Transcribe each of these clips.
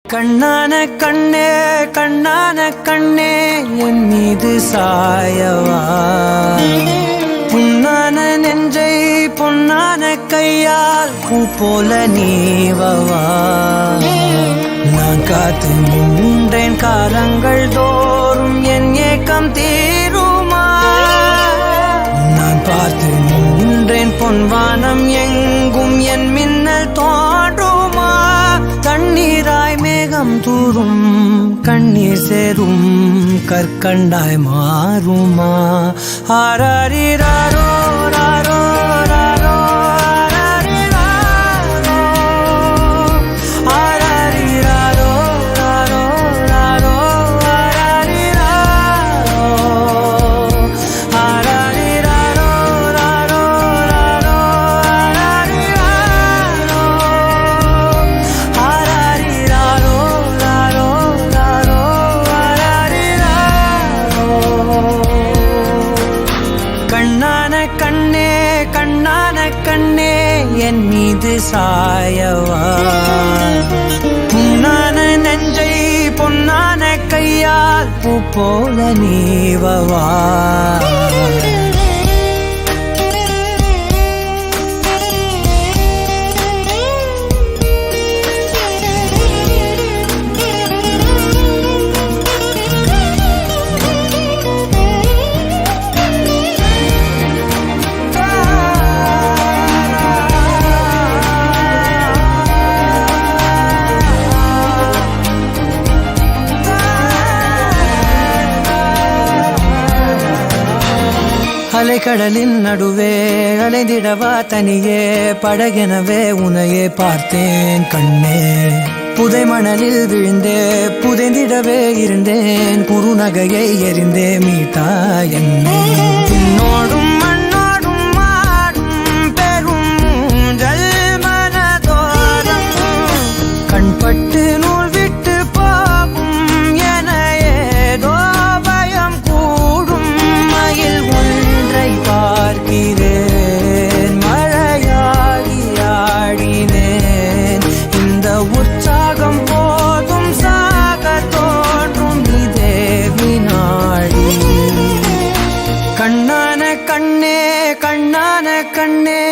கண்ணான கண்ணே கண்ணான கண்ணே என் மீது சாயவா, புண்ணான நெஞ்சை பொன்னான கையால் பூ போல நீவவா. நான் காத்து நின்றேன் காலங்கள் தோறும் என் ஏக்கம் தீருமா. நான் பார்த்து நின்றேன் பொன்வானம் எங்கும் என் மின்னல் தோன்றுமா. தண்ணீராய் மேகம் தூரும் கண்ணீர் சேரும் கற்கண்டாய் மாறுமா. ஆராரிராரோ ராரோ ராரோ ஆராரிராரோ ராரோ ராரோ ஆராரிராரோ ராரோ ராரோ கண்ணான கண்ணே கண்ணான கண்ணே என் மீது சாயவா, புண்ணான நெஞ்சை பொன்னான கையால் பூ போல நீவவா. அலைக்கடலின் நடுவே அலைந்திடவா தனியே படகெனவே உனையே பார்த்தேன் கண்ணே. புதை மணலில் விழுந்தே புதைந்திடவே இருந்தேன், குறுநகையை எறிந்தே மீட்டா என்னை. உன்னோடும் மண்ணோடும் மாடும் பெரும் ஊஞ்சல் மனதோரம் கண்பட்டு நூல் விட்டு போகும் என ஏதோ பயம் கூடும். மயில் பார்க்கிறேன் மழையாடி ஆடினேன், இந்த உற்சாகம் போதும் சாக தோன்றும் இதே வினாடி. கண்ணான கண்ணே கண்ணான கண்ணே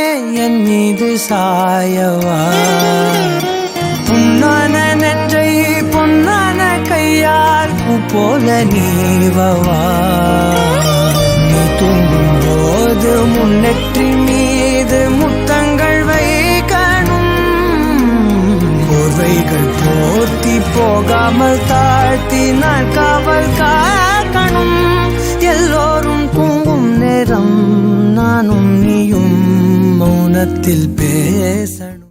என் மீது சாயவா, புண்ணான நெஞ்சை பொன்னான கையால் பூ போல நீவவா. தூங்கும் போது முன்னெற்றி மீது முத்தங்கள் வைக்கணும், போர்வைகள் போர்த்தி போகாமல் தாழ்த்தி நான் காவல் காக்கணும். எல்லோரும் தூங்கும் நேரம் நானும் நீயும் மௌனத்தில் பேசணும்.